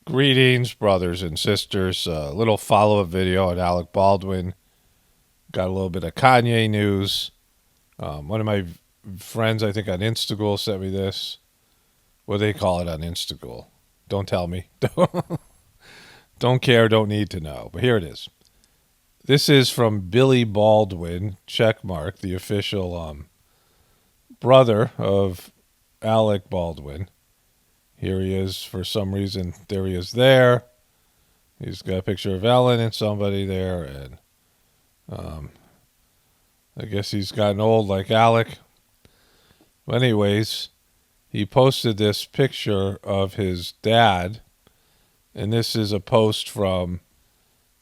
Greetings, brothers and sisters. A little follow-up video on Alec Baldwin. Got a little bit of Kanye news. One of my friends, I think on Instagram, sent me this. What do they call it on Instagram? Don't tell me. Don't care, don't need to know. But here it is. This is from Billy Baldwin, checkmark, the official brother of Alec Baldwin. Here he is for some reason. There he is there. He's got a picture of Ellen and somebody there. And I guess he's gotten old like Alec. But anyways, he posted this picture of his dad. And this is a post from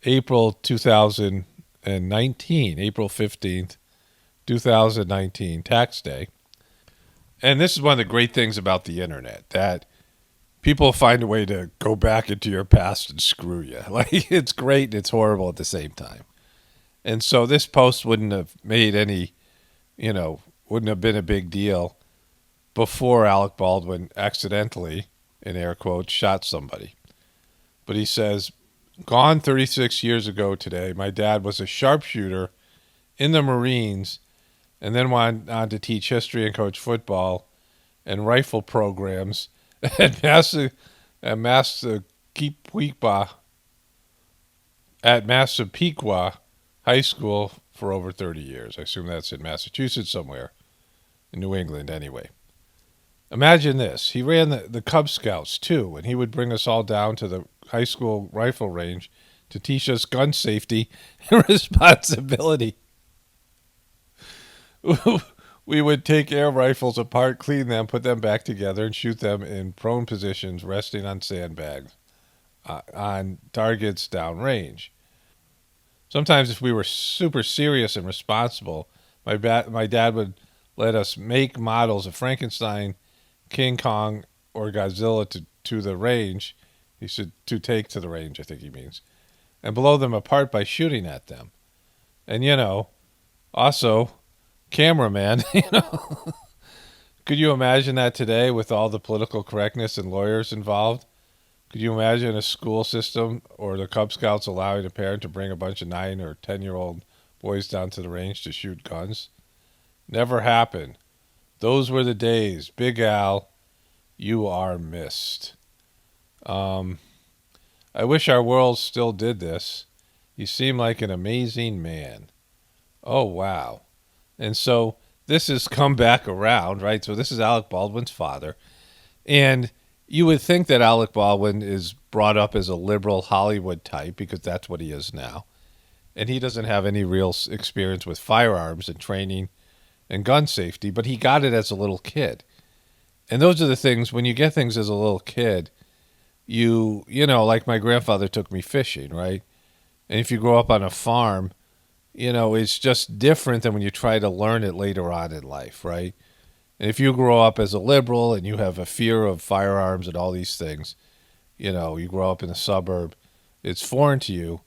April 2019, April 15th, 2019, tax day. And this is one of the great things about the internet, that people find a way to go back into your past and screw you. Like, it's great and it's horrible at the same time. And so this post wouldn't have made any, wouldn't have been a big deal before Alec Baldwin accidentally, in air quotes, shot somebody. But he says, gone 36 years ago today, my dad was a sharpshooter in the Marines and then went on to teach history and coach football and rifle programs at Massapequa High School for over 30 years. I assume that's in Massachusetts somewhere, in New England anyway. Imagine this. He ran the Cub Scouts too, and he would bring us all down to the high school rifle range to teach us gun safety and responsibility. We would take air rifles apart, clean them, put them back together, and shoot them in prone positions, resting on sandbags on targets downrange. Sometimes if we were super serious and responsible, my dad would let us make models of Frankenstein, King Kong, or Godzilla to the range. He said to take to the range, I think he means, and blow them apart by shooting at them. And, also cameraman, Could you imagine that today with all the political correctness and lawyers involved? Could you imagine a school system or the Cub Scouts allowing a parent to bring a bunch of 9 or 10-year-old boys down to the range to shoot guns? Never happened. Those were the days. Big Al, you are missed. I wish our world still did this. You seem like an amazing man. Oh, wow. And so this has come back around, right? So this is Alec Baldwin's father. And you would think that Alec Baldwin is brought up as a liberal Hollywood type because that's what he is now. And he doesn't have any real experience with firearms and training and gun safety, but he got it as a little kid. And those are the things, when you get things as a little kid, like my grandfather took me fishing, right? And if you grow up on a farm, it's just different than when you try to learn it later on in life, right? And if you grow up as a liberal and you have a fear of firearms and all these things, you grow up in a suburb, it's foreign to you.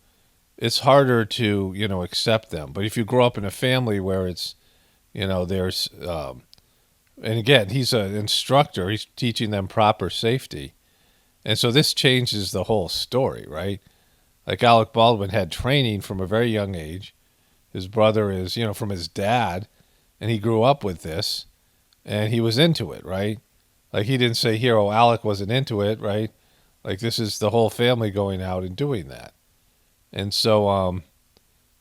It's harder to, accept them. But if you grow up in a family where it's, there's, and again, he's an instructor, he's teaching them proper safety. And so this changes the whole story, right? Like Alec Baldwin had training from a very young age. His brother is, from his dad, and he grew up with this, and he was into it, right? Like he didn't say, here, Alec wasn't into it, right? Like this is the whole family going out and doing that. And so,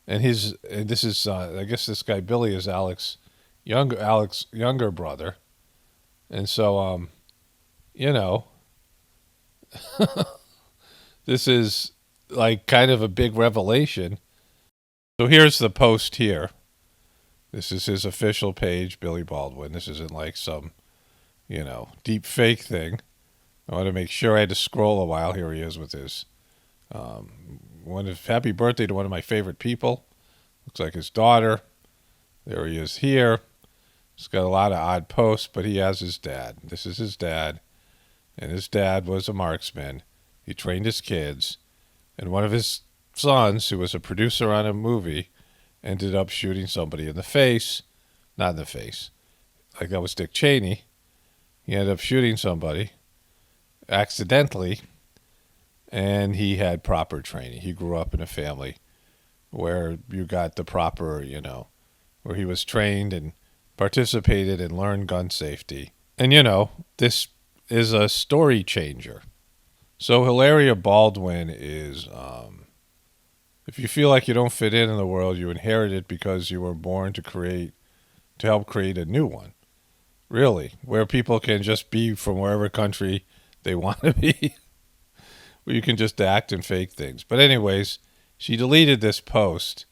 and this is, I guess this guy Billy is Alec's younger brother. And so, this is like kind of a big revelation. So here's the post here. This is his official page, Billy Baldwin. This isn't like some, deep fake thing. I want to make sure I had to scroll a while. Here he is with his happy birthday to one of my favorite people. Looks like his daughter. There he is here. He's got a lot of odd posts, but he has his dad. This is his dad. And his dad was a marksman. He trained his kids. And one of his sons, who was a producer on a movie, ended up shooting somebody in the face. Not in the face. Like that was Dick Cheney. He ended up shooting somebody accidentally. and he had proper training. He grew up in a family where you got the proper, where he was trained and participated and learned gun safety. And, this is a story changer. So Hilaria Baldwin is, if you feel like you don't fit in the world, you inherit it because you were born to help create a new one. Really, where people can just be from wherever country they want to be. Where you can just act and fake things. But anyways, she deleted this post.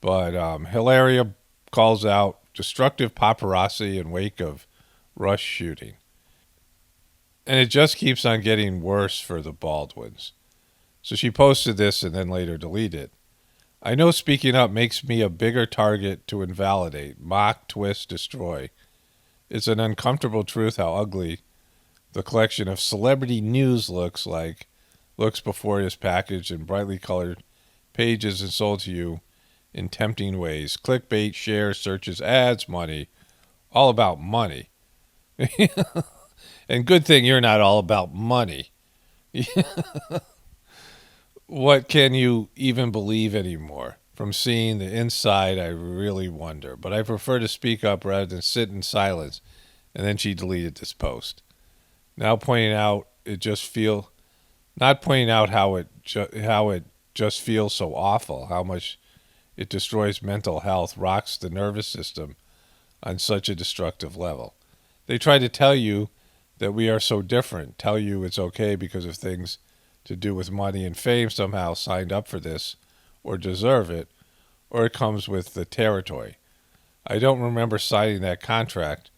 But Hilaria calls out destructive paparazzi in wake of Rush shooting. And it just keeps on getting worse for the Baldwins. So she posted this and then later deleted it. I know speaking up makes me a bigger target to invalidate, mock, twist, destroy. It's an uncomfortable truth how ugly the collection of celebrity news looks before it is packaged in brightly colored pages and sold to you in tempting ways. Clickbait, shares, searches, ads, money. All about money. And good thing you're not all about money. What can you even believe anymore? From seeing the inside, I really wonder. But I prefer to speak up rather than sit in silence. And then she deleted this post. Now pointing out not pointing out how it just feels so awful, how much it destroys mental health, rocks the nervous system on such a destructive level. They try to tell you that we are so different, tell you it's okay because of things to do with money and fame somehow signed up for this or deserve it, or it comes with the territory. I don't remember signing that contract.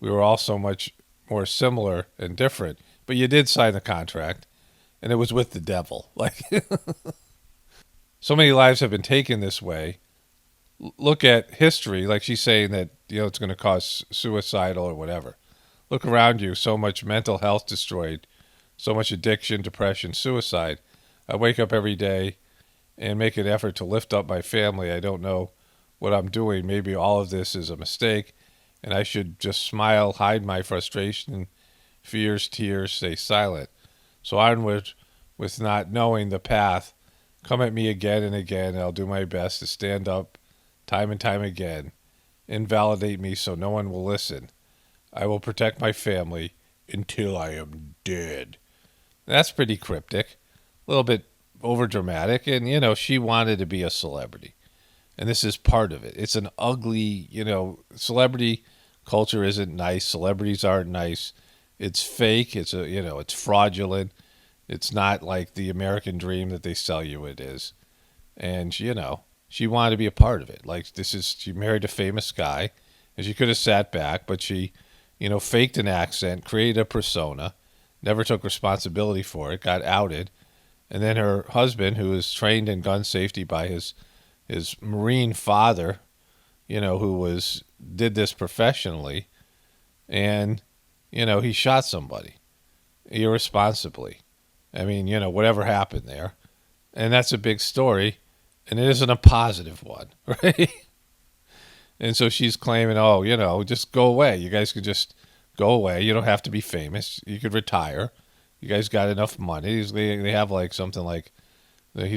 We were all so much more similar and different, but you did sign the contract, and it was with the devil. So many lives have been taken this way. Look at history, like she's saying that it's going to cause suicidal or whatever. Look around you, so much mental health destroyed, so much addiction, depression, suicide. I wake up every day and make an effort to lift up my family. I don't know what I'm doing. Maybe all of this is a mistake, and I should just smile, hide my frustration, fears, tears, stay silent. So onward with not knowing the path. Come at me again and again, and I'll do my best to stand up time and time again. Invalidate me so no one will listen. I will protect my family until I am dead. That's pretty cryptic. A little bit overdramatic. And, she wanted to be a celebrity. And this is part of it. It's an ugly, celebrity culture isn't nice. Celebrities aren't nice. It's fake. It's fraudulent. It's not like the American dream that they sell you it is. And, she wanted to be a part of it. She married a famous guy, and she could have sat back, but she, faked an accent, created a persona, never took responsibility for it, got outed. And then her husband, who was trained in gun safety by his Marine father, who did this professionally, and, he shot somebody irresponsibly. I mean, whatever happened there. And that's a big story, and it isn't a positive one, right? And so she's claiming, just go away. You guys could just go away. You don't have to be famous. You could retire. You guys got enough money. They have he's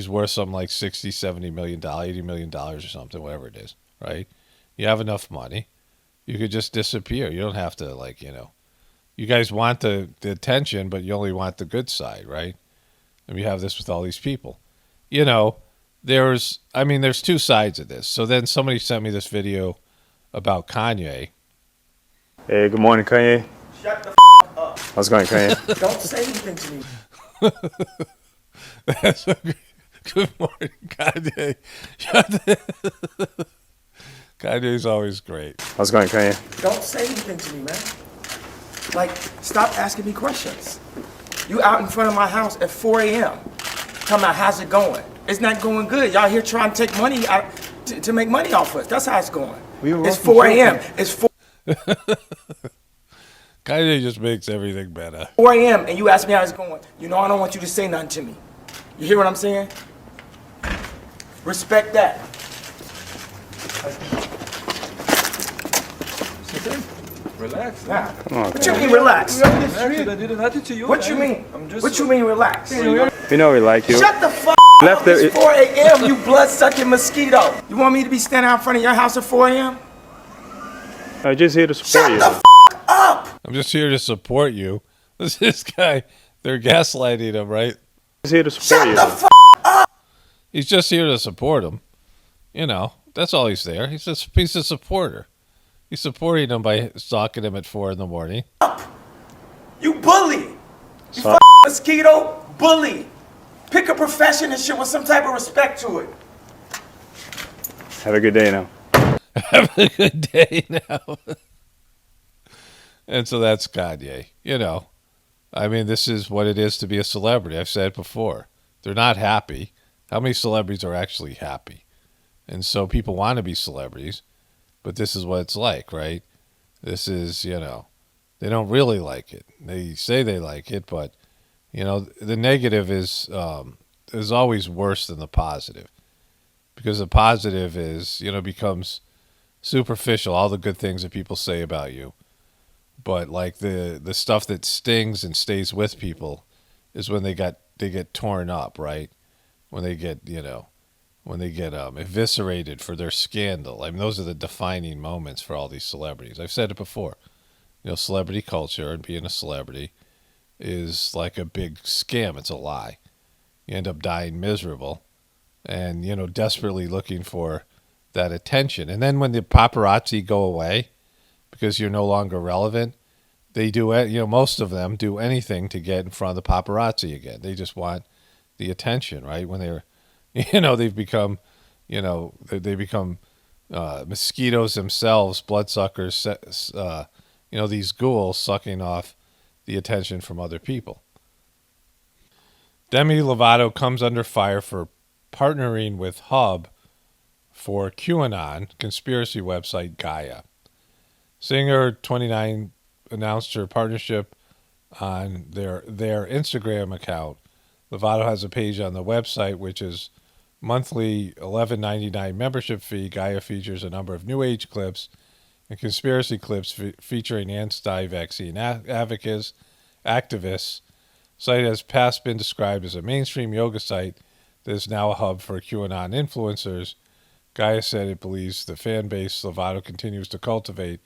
worth something like $60, $70 million, $80 million or something, whatever it is, right? You have enough money. You could just disappear. You don't have to, you guys want the attention, but you only want the good side, right? And we have this with all these people. There's two sides of this. So then somebody sent me this video about Kanye. Hey, good morning, Kanye. Shut the up. How's it going, Kanye? Don't say anything to me. That's good morning, Kanye. Kanye's always great. How's it going, Kanye? Don't say anything to me, man. Stop asking me questions. You out in front of my house at 4 a.m. Talking about how's it going? It's not going good. Y'all here trying to take money out to make money off us. That's how it's going. It's 4 a.m. It's 4 Kanye just makes everything better. 4 a.m. and you ask me how it's going. I don't want you to say nothing to me. You hear what I'm saying? Respect that. Sit there. Relax. Nah. Come on, What you Kanye. mean relax? Relax. I did nothing to you. What you man. mean? I'm just. What you mean relax? You know we like you. Shut the fuck Left up. there- It's 4 a.m. You blood-sucking mosquito. You want me to be standing out in front of your house at 4 a.m.? I'm just here to support Shut you. the fuck up. I'm just here to support you. This guy, they're gaslighting him, right? Just here to support Shut you. the fuck. He's just here to support him. You know, that's all he's there. He's a supporter. He's supporting him by stalking him at 4 a.m. You bully. You So- fucking mosquito bully. Pick a profession and shit with some type of respect to it. Have a good day now. Have a good day now. And so that's Kanye. You know, I mean, this is what it is to be a celebrity. I've said it before. They're not happy. How many celebrities are actually happy? And so people want to be celebrities, but this is what it's like, right? This is, you know, they don't really like it. They say they like it, but, you know, the negative is always worse than the positive, because the positive is, you know, becomes superficial, all the good things that people say about you. But like the stuff that stings and stays with people is when they get torn up, right? When they get, you know, when they get eviscerated for their scandal. I mean, those are the defining moments for all these celebrities. I've said it before. You know, celebrity culture and being a celebrity is like a big scam. It's a lie. You end up dying miserable and, you know, desperately looking for that attention. And then when the paparazzi go away because you're no longer relevant, they do it. You know, most of them do anything to get in front of the paparazzi again. They just want the attention, right? When they're, you know, they've become, you know, they become mosquitoes themselves, bloodsuckers, you know, these ghouls sucking off the attention from other people. Demi Lovato comes under fire for partnering with Hub for QAnon conspiracy website Gaia. Singer 29 announced her partnership on their Instagram account. Lovato has a page on the website, which is monthly $11.99 membership fee. Gaia features a number of new age clips and conspiracy clips featuring anti-vaccine advocates, activists. Site has past been described as a mainstream yoga site that is now a hub for QAnon influencers. Gaia said it believes the fan base Lovato continues to cultivate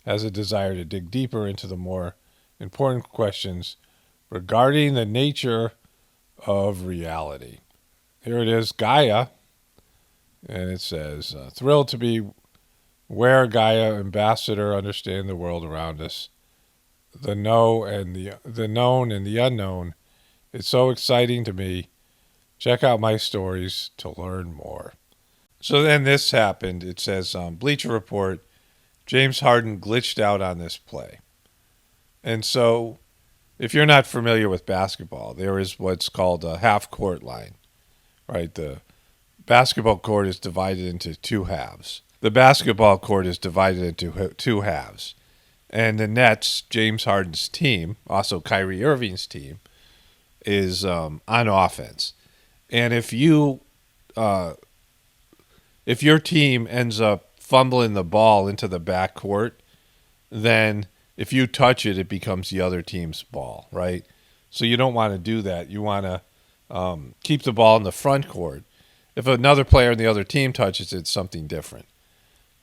has a desire to dig deeper into the more important questions regarding the nature of reality. Here it is, Gaia, and it says, thrilled to be where Gaia ambassador, understand the world around us, the known and the unknown. It's so exciting to me. Check out my stories to learn more. So then this happened. It says, Bleacher Report, James Harden glitched out on this play. And so if you're not familiar with basketball, there is what's called a half-court line, right? The basketball court is divided into two halves. The basketball court is divided into two halves. And the Nets, James Harden's team, also Kyrie Irving's team, is on offense. And if your team ends up fumbling the ball into the backcourt, then if you touch it, it becomes the other team's ball, right? So you don't want to do that. You want to keep the ball in the front court. If another player in the other team touches it, it's something different.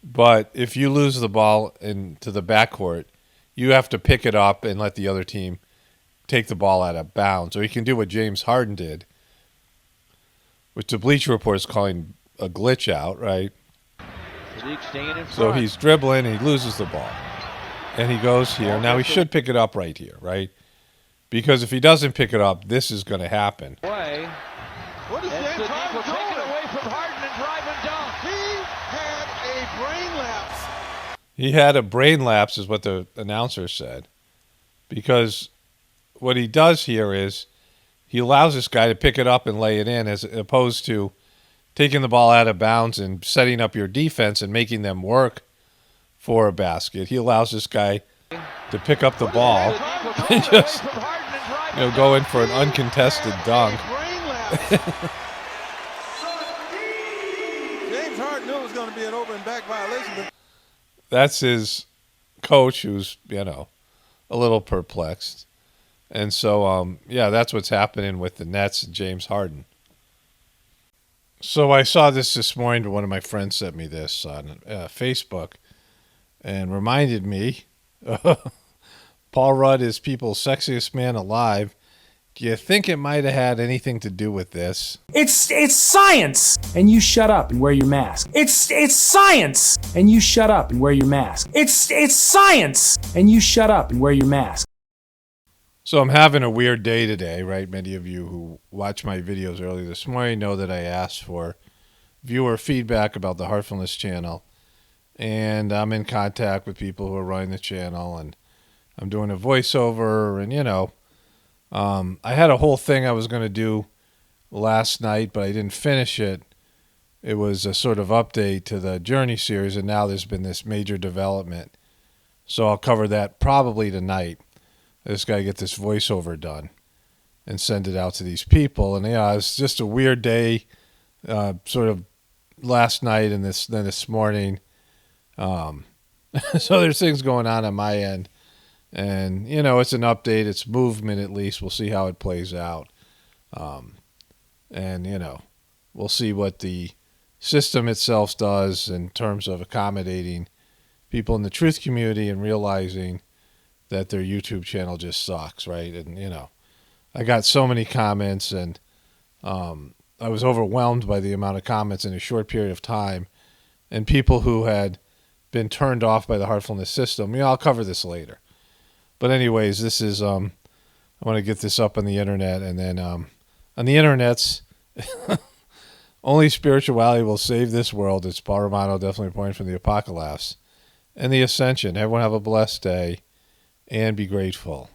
But if you lose the ball into the backcourt, you have to pick it up and let the other team take the ball out of bounds. Or you can do what James Harden did, which the Bleacher Report is calling a glitch out, right? So he's dribbling and he loses the ball. And he goes here. Now he should pick it up right here, right? Because if he doesn't pick it up, this is going to happen. What is James Harden doing? Take it away from Harden and drive and dunk. He had a brain lapse. He had a brain lapse is what the announcer said. Because what he does here is he allows this guy to pick it up and lay it in as opposed to taking the ball out of bounds and setting up your defense and making them work for a basket. He allows this guy to pick up the ball and just, you know, go in for an uncontested dunk. James Harden knew it was going to be an open back violation. But That's his coach who's, a little perplexed. And so, that's what's happening with the Nets and James Harden. So I saw this morning. One of my friends sent me this on Facebook and reminded me, Paul Rudd is people's sexiest man alive. Do you think it might have had anything to do with this? It's science, and you shut up and wear your mask. It's science, and you shut up and wear your mask. It's science, and you shut up and wear your mask. So I'm having a weird day today, right? Many of you who watched my videos earlier this morning know that I asked for viewer feedback about the Heartfulness channel. And I'm in contact with people who are running the channel, and I'm doing a voiceover, and, I had a whole thing I was going to do last night, but I didn't finish it. It was a sort of update to the Journey series, and now there's been this major development. So I'll cover that probably tonight. I just got to get this voiceover done and send it out to these people. And it's just a weird day, sort of last night and then this morning. So there's things going on my end. And, it's an update. It's movement at least. We'll see how it plays out. And, we'll see what the system itself does in terms of accommodating people in the truth community and realizing that their YouTube channel just sucks, right? And, I got so many comments, and I was overwhelmed by the amount of comments in a short period of time, and people who had been turned off by the Heartfulness system. I'll cover this later. But anyways, this is, I want to get this up on the internet, and then on the internets, only spirituality will save this world. It's Paul Romano, definitely pointing from the Apocalypse and the Ascension. Everyone have a blessed day. And be grateful.